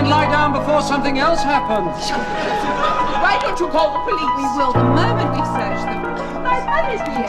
and lie down before something else happens. Why don't you call the police? We will the moment we've searched them.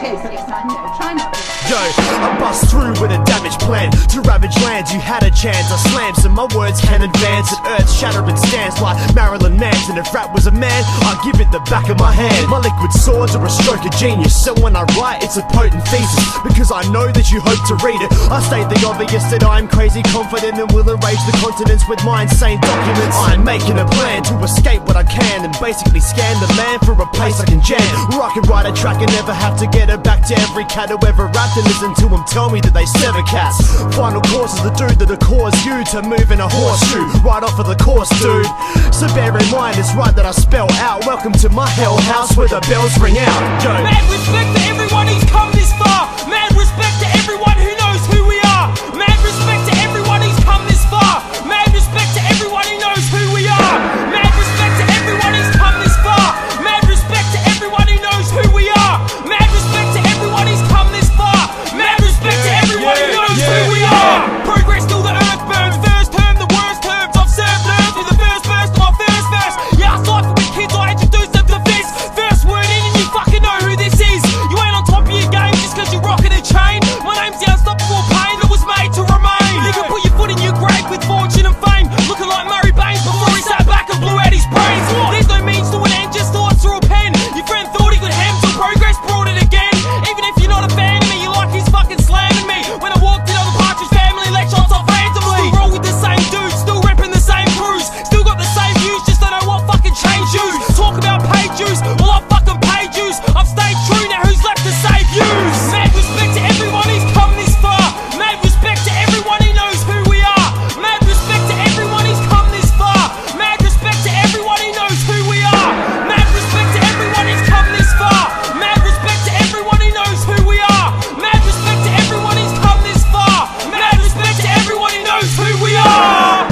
Yes, I know. Try not to. Yo, I bust through with a damaged plan to ravage lands. You had a chance, I slammed so my words can advance. At earth shattering stance like Marilyn Manson. If rap was a man, I'd give it the back of my hand. My liquid swords are a stroke of genius, so when I write, it's a potent thesis. Because I know that you hope to read it. I state the obvious that I'm crazy confident and will erase the continents with my insane documents. I'm making a plan to escape what I can and basically scan the land for a place I can jam, where I can write a track and never have to get it back to every cat who ever rapped and listen to them tell me that they sever cats. Final course is the dude that'll cause you to move in a horseshoe right off of the course, dude. So bear in mind it's right that I spell out welcome to my hell house where the bells ring out. Yo. Mad respect to everyone who's come this far. Mad respect to everyone who knows who we are. Mad respect to everyone who's come this far. Mad respect to everyone who knows who we are. Mad respect to everyone who's come this far. Mad respect to everyone who knows who we are. Mad respect to everyone who's come this far. Mad respect to everyone who knows who we are. Progress till the earth burns. First term, the worst terms. I've served nerves with the first verse to my first verse. Yeah, I cypher with kids, I introduce them to this. First word in and you fucking know who this is. You ain't on top of your game just cause you're rocking a chain. My name's the unstoppable pain that was made to remain. You can put your foot in your grave with fortune and fame. Looking like Murray Baines before he sat back and blew out his brains. There's no means to an end, just thoughts through a pen. Your friend thought he could hem till progress brought it again. Even if you're not a fan of me, you like his fucking slamming me. When I walked in on the Partridge Family, let shots off randomly. Still roll with the same dudes, still repping the same crews. Still got the same views, just don't know what fucking changed you. Talk about paid dues, well I fucking paid dues. I've stayed true, now who's left to save yous? Mad respect to everyone who's come this far. Mad respect to everyone who knows who we are. Mad respect to everyone who's come this far. Mad respect to everyone who knows who we are. Mad respect to everyone who's come this far. Mad respect to everyone who knows who we are. Mad respect to everyone who's come this far. Mad respect to everyone who knows who we are.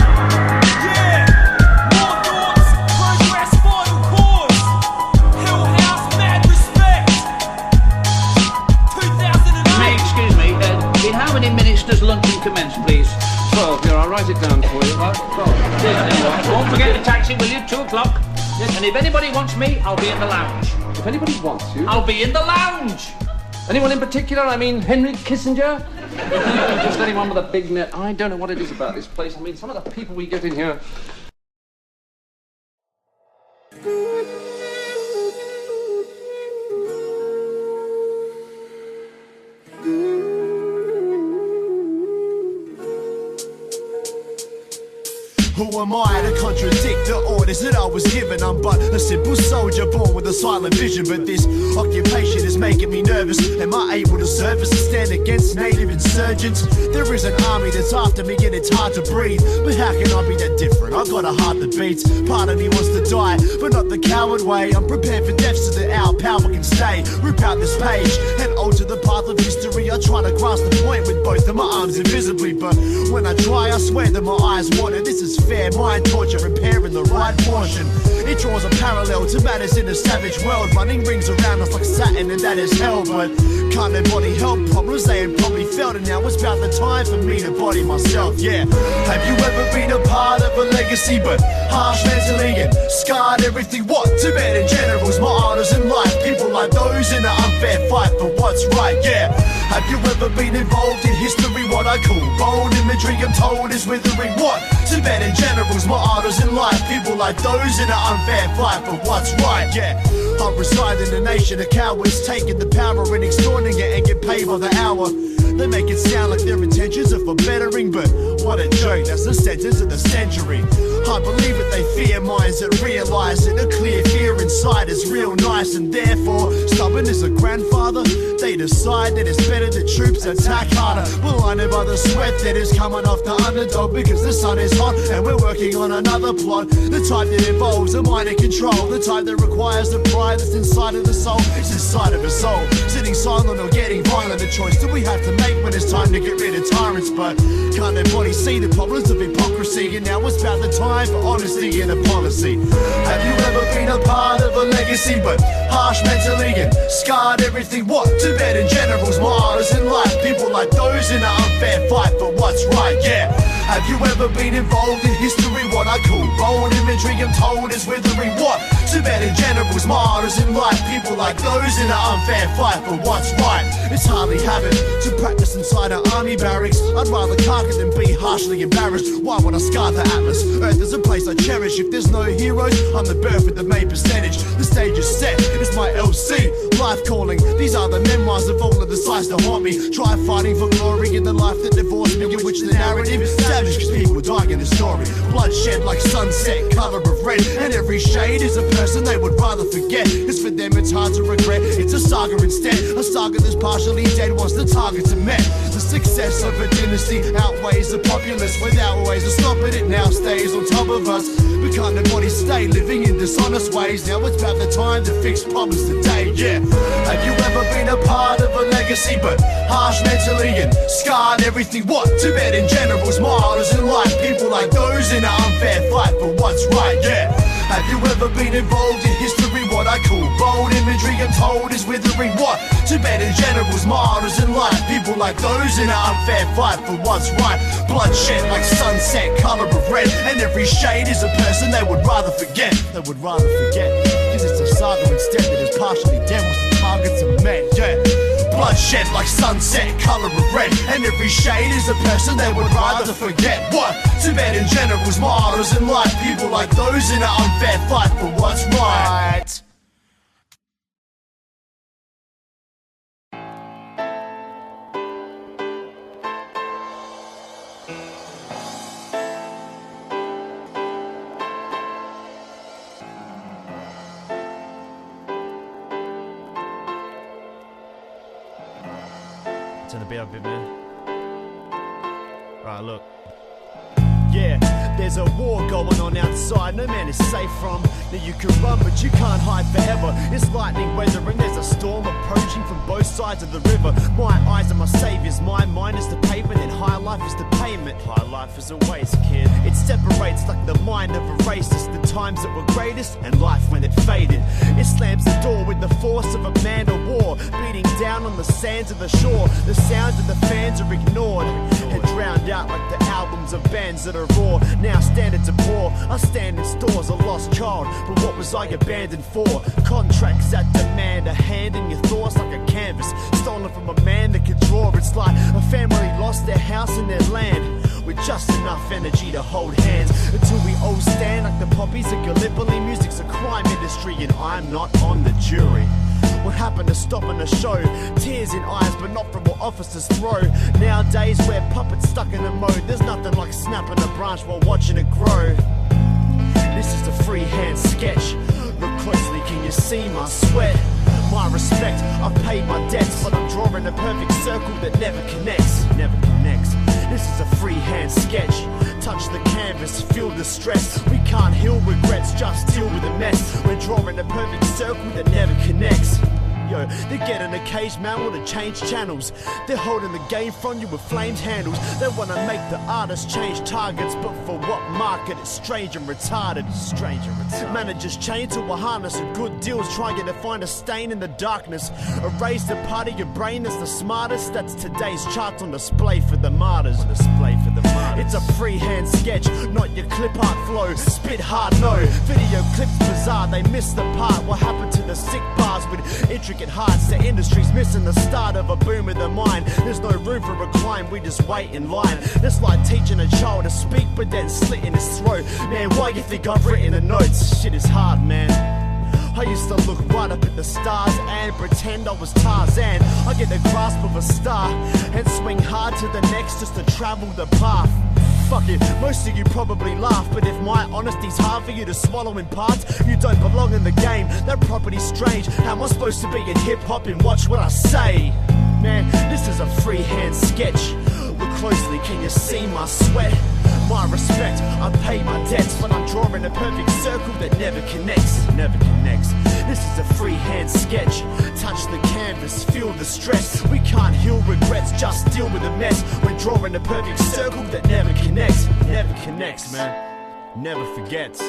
Yeah, more thoughts, progress, final cause. Hell House, mad respect. 2008. Excuse me, in how many minutes does luncheon commence, please? 12. Here, I'll write it down for you. Right? 12. Don't forget the taxi, will you? 2 o'clock. Yes. And if anybody wants me, I'll be in the lounge. If anybody wants you? I'll be in the lounge. Anyone in particular? I mean, Henry Kissinger? Just anyone with a big net. I don't know what it is about this place. I mean, some of the people we get in here. Who am I to contradict the orders that I was given? I'm but a simple soldier born with a silent vision. But this occupation is making me nervous. Am I able to service and stand against native insurgents? There is an army that's after me and it's hard to breathe. But how can I be that different? I've got a heart that beats. Part of me wants to die, but not the coward way. I'm prepared for death so that our power can stay. Rip out this page and alter the path of history. I try to grasp the point with both of my arms invisibly. But when I try, I swear that my eyes water. This is fair mind torture, repairing the right portion. It draws a parallel to matters in a savage world, running rings around us like Saturn, and that is hell. But can't nobody help problems they had probably felt, and now it's about the time for me to body myself. Yeah, have you ever been a part of a legacy but harsh mentally and scarred everything? What to bed in generals, my honors in life, people like those in an unfair fight for what's right. Yeah, have you ever been involved in history? What I call bold imagery, I'm told is withering. What to bed in generals, my honors in life, people like those in an unfair fight for what's right. Yeah, I reside in a nation of cowards, taking the power and extorting it and get paid by the hour. They make it sound like their intentions are for bettering, but what a joke, that's the sentence of the century. I believe that they fear minds that realise that a clear fear inside is real nice, and therefore, stubborn as a grandfather, they decide that it's better that troops attack harder. Blinded by the sweat that is coming off the underdog because the sun is hot and we're working on another plot. The type that involves a mind and control, the type that requires the pride that's inside of the soul. It's inside of a soul, sitting silent or getting violent. A choice that we have to make when it's time to get rid of tyrants. But can't nobody see the problems of hypocrisy? And now it's about the time for honesty and a policy. Have you ever been a part of a legacy but harsh mentally and scarred everything? What to bed in generals, my honors in life, people like those in an unfair fight for what's right. Yeah, have you ever been involved in history? What I call bold imagery, I'm told is withering what? Too bad in generals, martyrs in life, people like those in an unfair fight for what's right. It's hardly habit to practice inside an army barracks. I'd rather cark it than be harshly embarrassed. Why would I scar the atlas? Earth is a place I cherish. If there's no heroes, I'm the birth with the main percentage. The stage is set, it's my LC, life calling. These are the memoirs of all of the sides that haunt me. Try fighting for glory in the life that divorced me, in which the narrative is savage cause people die in the story. Bloodshed like sunset, color of red, and every shade is a person they would rather forget. Cause for them it's hard to regret, it's a saga instead. A saga that's partially dead once the targets are met. The success of a dynasty outweighs the populace. Without ways to stop it, it now stays on top of us. We can't let bodies stay living in dishonest ways. Now it's about the time to fix problems today, yeah. Have you ever been a part of a legacy but harsh mentally and scarred everything? What? Too bad in generals, martyrs in life, people like those in an unfair fight for what's right, yeah. Have you ever been involved in history? What I call bold imagery, I'm told is withering what? Too bad in generals, martyrs in life, people like those in an unfair fight for what's right. Bloodshed like sunset, color of red, and every shade is a person they would rather forget. They would rather forget, cause it's a saga instead that is partially dead once the targets are met, yeah. Bloodshed like sunset, color of red, and every shade is a person they would rather forget. What? Too bad in generals, martyrs in life, people like those in an unfair fight for what's right. Turn the beat up a bit, man. Right, look. Yeah, there's a war going on outside, no man is safe from. Now you can run, but you can't hide forever. It's lightning weather and there's a storm approaching from both sides of the river. My eyes are my saviors, my mind is the pavement, and high life is the payment. High life is a waste, kid. It separates like the mind of a racist. The times that were greatest and life when it faded. It slams the door with the force of a man of war, beating down on the sands of the shore. The sounds of the fans are ignored and drowned out like the albums of bands that are raw. Now standards are poor, I stand in stores, a lost child. But what was I abandoned for? Contracts that demand a hand in your thoughts like a canvas, stolen from a man that could draw. It's like a family lost their house and their land, with just enough energy to hold hands, until we all stand like the poppies of Gallipoli. Music's a crime industry and I'm not on the jury. What happened to stopping a show? Tears in eyes, but not from what officers throw. Nowadays we're puppets stuck in a mode. There's nothing like snapping a branch while watching it grow. This is the freehand sketch. Look closely, can you see my sweat? My respect, I've paid my debts, but I'm drawing a perfect circle that never connects. Never connects. This is a freehand sketch. Touch the canvas, feel the stress. We can't heal regrets, just deal with the mess. We're drawing a perfect circle that never connects. Yo, they're getting a cage manual to change channels. They're holding the game from you with flamed handles. They wanna make the artists change targets, but for what market? It's strange and retarded. Strange and retarded. Managers chained to a harness of good deals, trying to find a stain in the darkness. Erase the part of your brain that's the smartest. That's today's charts on display for the martyrs. On display for the martyrs. It's a freehand sketch, not your clip art flow. Spit hard, no. Video clips bizarre, they missed the part. What happened to the sick bars with intricate hearts? The industry's missing the start of a boom of the mind. There's no room for recline, we just wait in line. It's like teaching a child to speak but then slitting his throat. Man, why you think I've written the notes? Shit is hard, man. I used to look right up at the stars and pretend I was Tarzan. I get the grasp of a star and swing hard to the next just to travel the path. Fuck it, most of you probably laugh, but if my honesty's hard for you to swallow in parts, you don't belong in the game. That property's strange. How am I supposed to be in hip-hop and watch what I say? Man, this is a freehand sketch. Look closely, can you see my sweat? My respect, I pay my debts, but I'm drawing a perfect circle that never connects. Never connects. This is a freehand sketch. Touch the canvas, feel the stress. We can't heal regrets, just deal with the mess. We're drawing a perfect circle that never connects. Never connects, man. Never forgets.